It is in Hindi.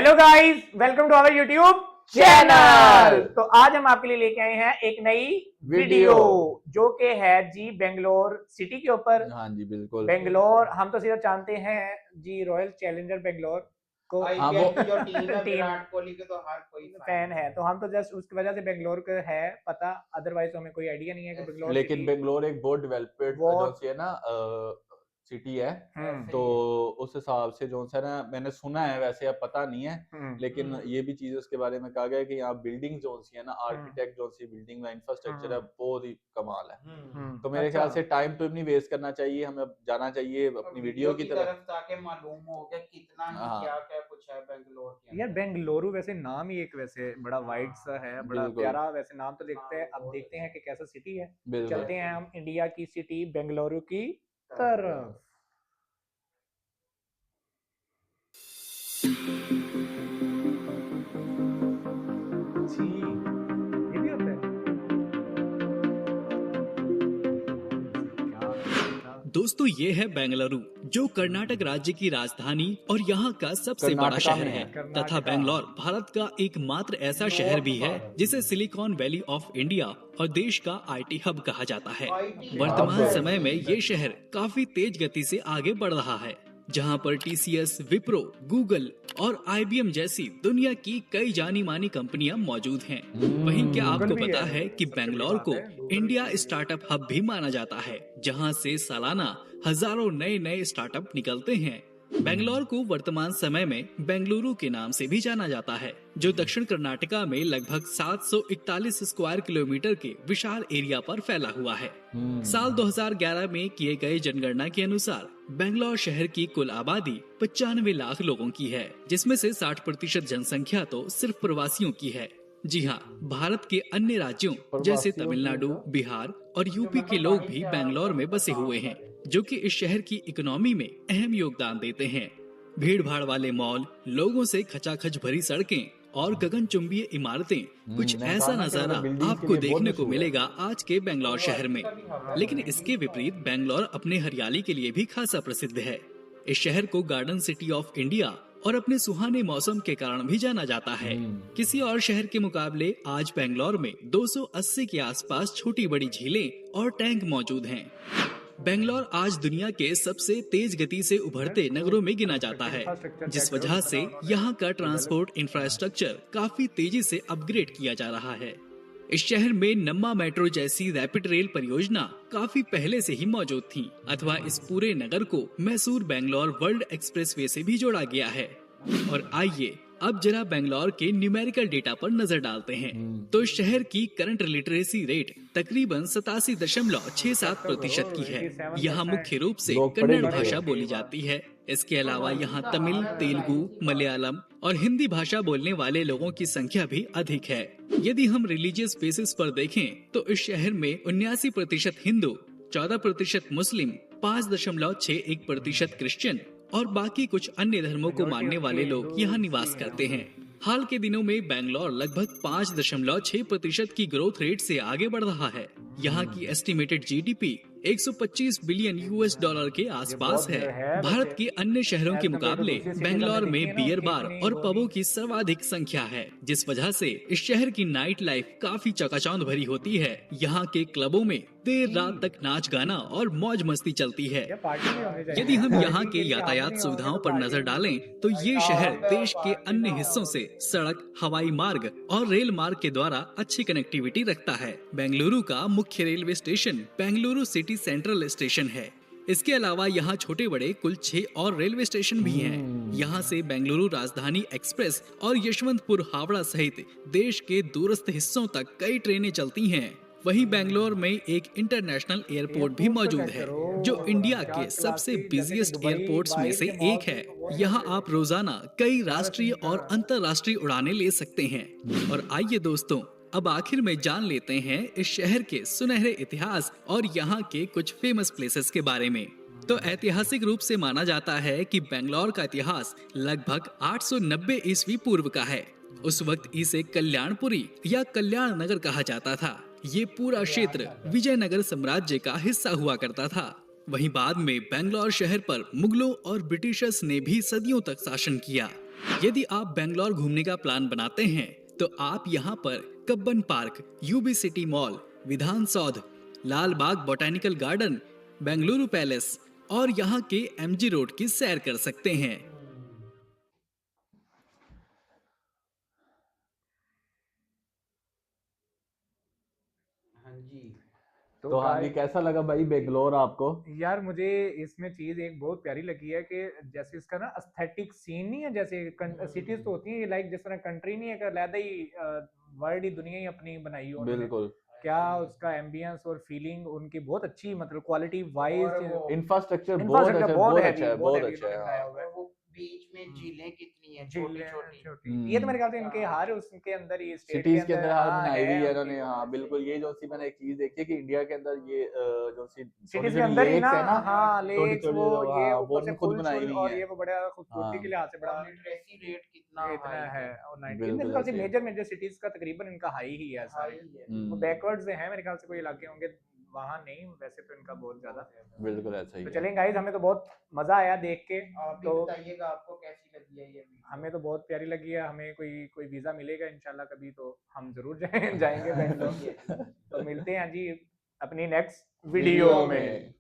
Hello guys, welcome to our YouTube channel. तो आज हम आपके लिए लेके आए हैं एक नई वीडियो जो कि है जी बेंगलोर सिटी के ऊपर। हाँ जी बिल्कुल। बेंगलोर हम तो सिर्फ जानते हैं जी रॉयल चैलेंजर बेंगलोर को। हाँ वो की जो टीम है टीम विराट कोहली के तो हर कोई फैन है, तो हम तो जस्ट उसकी वजह से बेंगलोर का है पता, अदरवाइज तो हमें कोई आइडिया नहीं है कि बेंगलोर लेकिन सिटी बेंगलोर एक बहुत डेवलप्ड वो जो सी है ना सिटी है। तो उस हिसाब से जो है ना मैंने सुना है, वैसे अब पता नहीं है, लेकिन ये भी चीज उसके बारे में कहा गया है कि यहाँ बिल्डिंग जो सी है ना, आर्किटेक्ट जो सी बिल्डिंग में इंफ्रास्ट्रक्चर है बहुत ही कमाल है। तो मेरे ख्याल से टाइम तो नहीं वेस्ट करना चाहिए, हमें अब जाना चाहिए अपनी वीडियो की तरफ ताकि मालूम हो कि कितना ही क्या क्या कुछ है बेंगलोर के यार। अंदर। बेंगलुरु वैसे नाम ही एक वैसे बड़ा वाइड सा है, बड़ा बिल्कुल प्यारा वैसे नाम तो देखते हैं। अब देखते हैं कि कैसा सिटी है। बिल्कुल। चलते हैं हम इंडिया की सिटी बेंगलुरु की तरफ। जी, ये भी होता है क्या? दोस्तों ये है बेंगलुरु, जो कर्नाटक राज्य की राजधानी और यहाँ का सबसे बड़ा कर्नाटका शहर में है। है। तथा कर्नाटका। बेंगलोर भारत का एकमात्र ऐसा शहर भी है जिसे सिलिकॉन वैली ऑफ इंडिया और देश का आईटी हब कहा जाता है। वर्तमान हब। समय में ये शहर काफी तेज गति से आगे बढ़ रहा है, जहाँ पर टीसीएस, विप्रो, गूगल और आईबीएम जैसी दुनिया की कई जानी मानी कंपनियां मौजूद हैं। वहीं क्या आपको गूगल भी पता है, है कि सबसे बड़ी बेंगलोर बात को है, गूगल इंडिया भी है। स्टार्टअप हब भी माना जाता है, जहां से सालाना हजारों नए नए स्टार्टअप निकलते हैं। बेंगलोर को वर्तमान समय में बेंगलुरु के नाम से भी जाना जाता है, जो दक्षिण कर्नाटका में लगभग 741 स्क्वायर किलोमीटर के विशाल एरिया पर फैला हुआ है। साल 2011 में किए गए जनगणना के अनुसार बेंगलोर शहर की कुल आबादी 95 लाख लोगों की है, जिसमें से 60% जनसंख्या तो सिर्फ प्रवासियों की है। जी हाँ, भारत के अन्य राज्यों जैसे तमिलनाडु, बिहार और यूपी के लोग भी बेंगलोर में बसे हुए हैं, जो कि इस शहर की इकोनॉमी में अहम योगदान देते हैं। भीड़ भाड़ वाले मॉल, लोगों से खचाखच भरी सड़कें और गगनचुंबी इमारतें, कुछ मैंने ऐसा कहा ना कि नजारा मतलब buildings के आपको लिए बहुत देखने को मशहूर है। मिलेगा आज के बेंगलोर शहर में। लेकिन इसके विपरीत बेंगलोर अपने हरियाली के लिए भी खासा प्रसिद्ध है। इस शहर को गार्डन सिटी ऑफ इंडिया और अपने सुहाने मौसम के कारण भी जाना जाता है। किसी और शहर के मुकाबले आज बेंगलोर में 280 के आसपास छोटी बड़ी झीलें और टैंक मौजूद हैं। बेंगलोर आज दुनिया के सबसे तेज गति से उभरते नगरों में गिना जाता है, जिस वजह से यहाँ का ट्रांसपोर्ट इंफ्रास्ट्रक्चर काफी तेजी से अपग्रेड किया जा रहा है। इस शहर में नम्मा मेट्रो जैसी रैपिड रेल परियोजना काफी पहले से ही मौजूद थी, अथवा इस पूरे नगर को मैसूर बेंगलोर वर्ल्ड एक्सप्रेसवे से भी जोड़ा गया है। और आइए अब जरा बेंगलोर के न्यूमेरिकल डेटा पर नजर डालते हैं। तो शहर की करंट लिटरेसी रेट तकरीबन 87.67% की है। यहाँ मुख्य रूप से लोग पढ़े कन्नड़ लिखे भाषा हैं। बोली जाती है। इसके अलावा यहाँ तमिल, तेलुगु, मलयालम और हिंदी भाषा बोलने वाले लोगों की संख्या भी अधिक है। यदि हम रिलीजियस बेसिस पर देखें तो इस शहर में 79% हिंदू, 14% मुस्लिम, 5.61% क्रिश्चियन और बाकी कुछ अन्य धर्मों को मानने वाले लोग यहाँ निवास करते हैं। हाल के दिनों में बेंगलोर लगभग 5.6% की ग्रोथ रेट से आगे बढ़ रहा है। यहाँ की estimated GDP 125 billion US dollar के आसपास है। भारत के अन्य शहरों के मुकाबले बेंगलोर में बियर बार और पबों की सर्वाधिक संख्या है, जिस वजह से इस शहर की नाइट लाइफ काफी चकाचौंध भरी होती है। यहाँ के क्लबों में देर रात तक नाच गाना और मौज मस्ती चलती है। यदि हम यहाँ के यातायात सुविधाओं पर नजर डालें तो ये शहर देश के अन्य हिस्सों से सड़क, हवाई मार्ग और रेल मार्ग के द्वारा अच्छी कनेक्टिविटी रखता है। बेंगलुरु का मुख्य railway station Bengaluru city central station है। इसके अलावा यहाँ छोटे बड़े कुल 6 और रेलवे स्टेशन भी हैं। यहाँ से बेंगलुरु राजधानी एक्सप्रेस और यशवंतपुर हावड़ा सहित देश के दूरस्थ हिस्सों तक कई ट्रेनें चलती हैं। वहीं बेंगलोर में एक इंटरनेशनल एयरपोर्ट भी मौजूद है, जो इंडिया के सबसे बिजिएस्ट एयरपोर्ट्स में से एक है। यहाँ आप रोजाना कई राष्ट्रीय और अंतर्राष्ट्रीय उड़ानें ले सकते हैं। और आइए दोस्तों, अब आखिर में जान लेते हैं इस शहर के सुनहरे इतिहास और यहाँ के कुछ फेमस प्लेसेस के बारे में। तो ऐतिहासिक रूप से माना जाता है कि बेंगलोर का इतिहास लगभग 890 ईस्वी पूर्व का है। उस वक्त इसे कल्याणपुरी या कल्याण नगर कहा जाता था। ये पूरा क्षेत्र विजयनगर साम्राज्य का हिस्सा हुआ करता था। वहीं बाद में बेंगलोर शहर पर मुगलों और ब्रिटिशर्स ने भी सदियों तक शासन किया। यदि आप बेंगलोर घूमने का प्लान बनाते हैं तो आप यहाँ पर Cubbon Park, UB City Mall, Vidhana Soudha, Lal Bagh botanical garden, Bengaluru Palace और यहाँ के एमजी रोड की सैर कर सकते हैं। हाँ जी। तो हाँ जी, कैसा लगा भाई बेंगलोर आपको? यार मुझे इसमें चीज एक बहुत प्यारी लगी है कि जैसे इसका ना एस्थेटिक सीन नहीं है, जैसे सिटीज तो होती है लाइक जिस तरह कंट्री नहीं है, एक अलग ही वर्ल्ड ही दुनिया ही अपनी बनाई हो उन्होंने। बिल्कुल। क्या उसका एम्बियंस और फीलिंग उनकी बहुत अच्छी, मतलब क्वालिटी वाइज इंफ्रास्ट्रक्चर बहुत अच्छा है, बहुत अच्छा है, बहुत अच्छा है। बनाया हुआ है। और वो बीच में झीलें कितनी है, छोटी झीलें छोटी। छोटी, ये तो मेरे ख्याल से इनके हर उसके अंदर ही स्टेट सिटीज के अंदर हाल हाँ, बनाई हुई है उनकी इन्होंने। हाँ बहुत बिल्कुल, ये जो सी मैंने एक चीज देखी है कि इंडिया के अंदर ये जो सी सिटीज छोटी के छोटी अंदर ही ना, लेक्स है ना, हाँ छोटी लेक्स छोटी, वो ये हाँ वो ऊपर से उन्होंने खुद फुल बनाई शुल, हुई और है। ये वो बड़ा खूबसूरती हाँ के लिहाज से बड़ा और लिटरेसी रेट कितना इतना हाई है। और 90 बिल्कुल मेरे ख्याल से ऐसे ही है। मेजर मेजर सिटीज का तकरीबन इनका हाई ही है सारे। हाई है। वो बैकवर्ड्स है मेरे ख्याल से, कोई इलाके होंगे वहां नहीं, वैसे तो इनका बहुत ज्यादा। बिल्कुल ऐसा ही तो है। चलें गाइस, हमें तो बहुत मजा आया देख के। आप भी तो बताइएगा आपको कैसी लगी है ये वीडियो। हमें तो बहुत प्यारी लगी है। हमें कोई वीजा मिलेगा इंशाल्लाह कभी तो हम जरूर जाएंगे बेंगलोर। तो मिलते हैं जी अपनी नेक्स्ट वीडियो में।